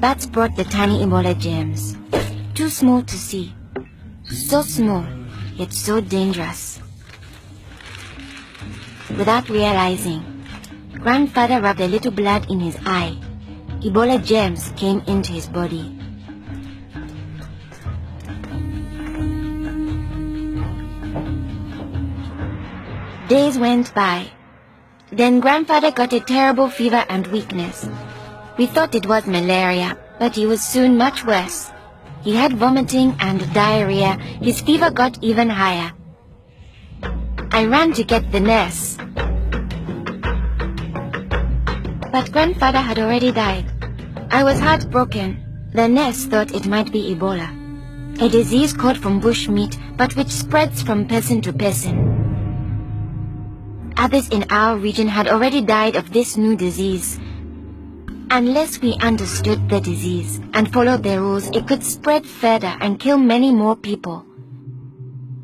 Bats brought the tiny Ebola germs. Too small to see. So small, yet so dangerous. Without realizing, Grandfather rubbed a little blood in his eye. Ebola germs came into his body. Days went by. Then Grandfather got a terrible fever and weakness. We thought it was malaria, but he was soon much worse. He had vomiting and diarrhea. His fever got even higher. I ran to get the nurse. But Grandfather had already died. I was heartbroken. The nurse thought it might be Ebola, a disease caught from bush meat, but which spreads from person to person. Others in our region had already died of this new disease. Unless we understood the disease and followed the rules, it could spread further and kill many more people.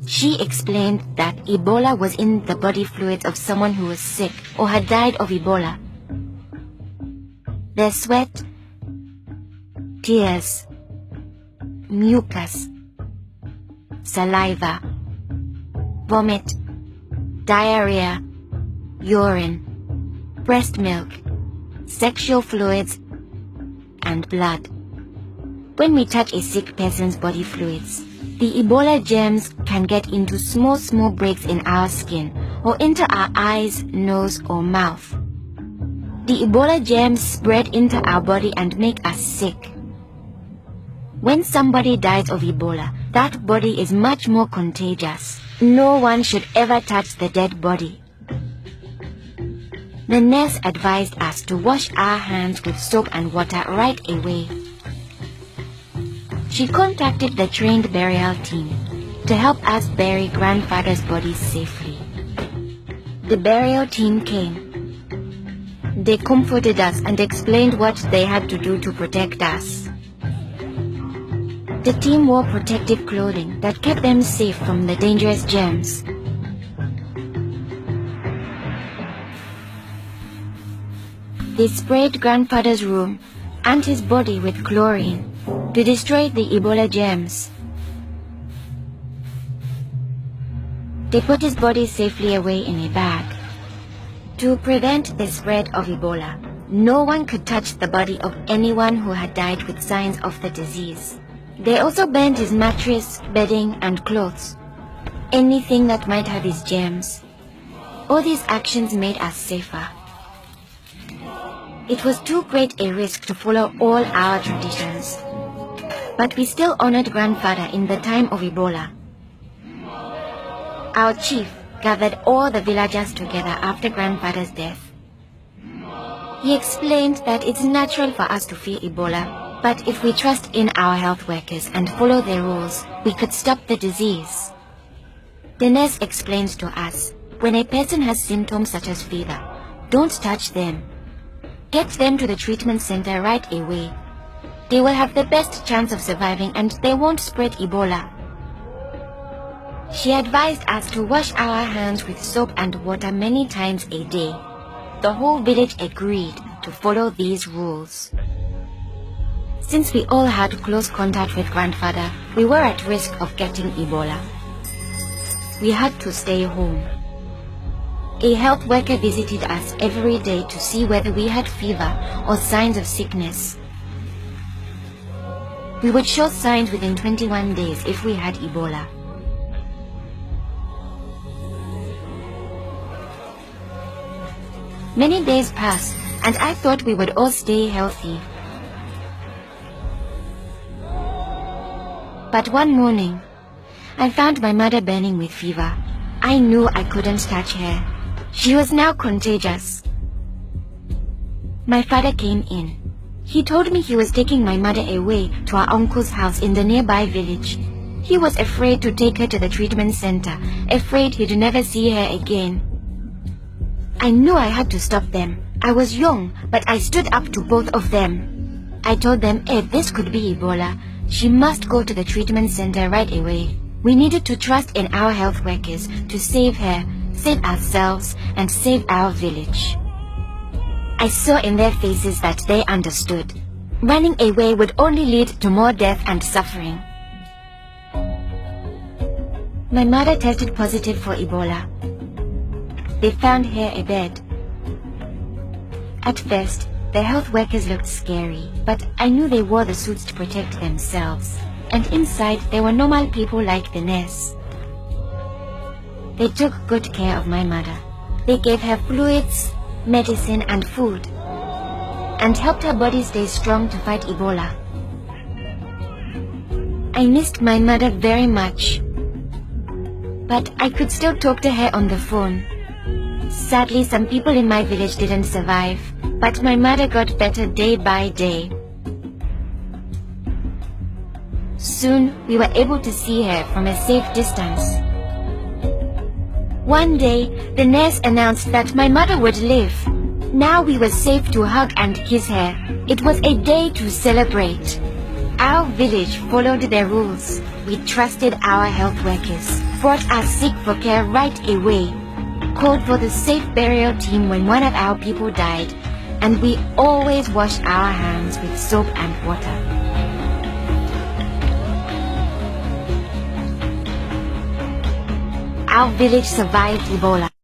She explained that Ebola was in the body fluids of someone who was sick or had died of Ebola. Their sweat, tears, mucus, saliva, vomit, diarrhea, urine, breast milk, sexual fluids, and blood. When we touch a sick person's body fluids, the Ebola germs can get into small breaks in our skin or into our eyes, nose, or mouth. The Ebola germs spread into our body and make us sick. When somebody dies of Ebola, that body is much more contagious. No one should ever touch the dead body. The nurse advised us to wash our hands with soap and water right away. She contacted the trained burial team to help us bury Grandfather's body safely. The burial team came. They comforted us and explained what they had to do to protect us. The team wore protective clothing that kept them safe from the dangerous germs. They sprayed Grandfather's room and his body with chlorine to destroy the Ebola germs. They put his body safely away in a bag. To prevent the spread of Ebola, no one could touch the body of anyone who had died with signs of the disease. They also burned his mattress, bedding, and clothes, anything that might have his germs. All these actions made us safer. It was too great a risk to follow all our traditions, but we still honored Grandfather in the time of Ebola. Our chief gathered all the villagers together after Grandfather's death. He explained that it's natural for us to fear Ebola, but if we trust in our health workers and follow their rules, we could stop the disease. The nurse explained to us, when a person has symptoms such as fever, don't touch them. Get them to the treatment center right away. They will have the best chance of surviving and they won't spread Ebola. She advised us to wash our hands with soap and water many times a day. The whole village agreed to follow these rules. Since we all had close contact with Grandfather, we were at risk of getting Ebola. We had to stay home. A health worker visited us every day to see whether we had fever or signs of sickness. We would show signs within 21 days if we had Ebola. Many days passed, and I thought we would all stay healthy. But one morning, I found my mother burning with fever. I knew I couldn't touch her. She was now contagious. My father came in. He told me he was taking my mother away to our uncle's house in the nearby village. He was afraid to take her to the treatment center, afraid he'd never see her again. I knew I had to stop them. I was young, but I stood up to both of them. I told them, this could be Ebola. She must go to the treatment center right away. We needed to trust in our health workers to save her, save ourselves, and save our village. I saw in their faces that they understood. Running away would only lead to more death and suffering. My mother tested positive for Ebola. They found her a bed. At first, the health workers looked scary, but I knew they wore the suits to protect themselves. And inside, there were normal people like the nurse. They took good care of my mother. They gave her fluids, medicine, and food, and helped her body stay strong to fight Ebola. I missed my mother very much, but I could still talk to her on the phone. Sadly, some people in my village didn't survive, but my mother got better day by day. Soon, we were able to see her from a safe distance. One day, the nurse announced that my mother would live. Now we were safe to hug and kiss her. It was a day to celebrate. Our village followed their rules. We trusted our health workers, brought us sick for care right away, called for the safe burial team when one of our people died, and we always washed our hands with soap and water. Our village survived Ebola.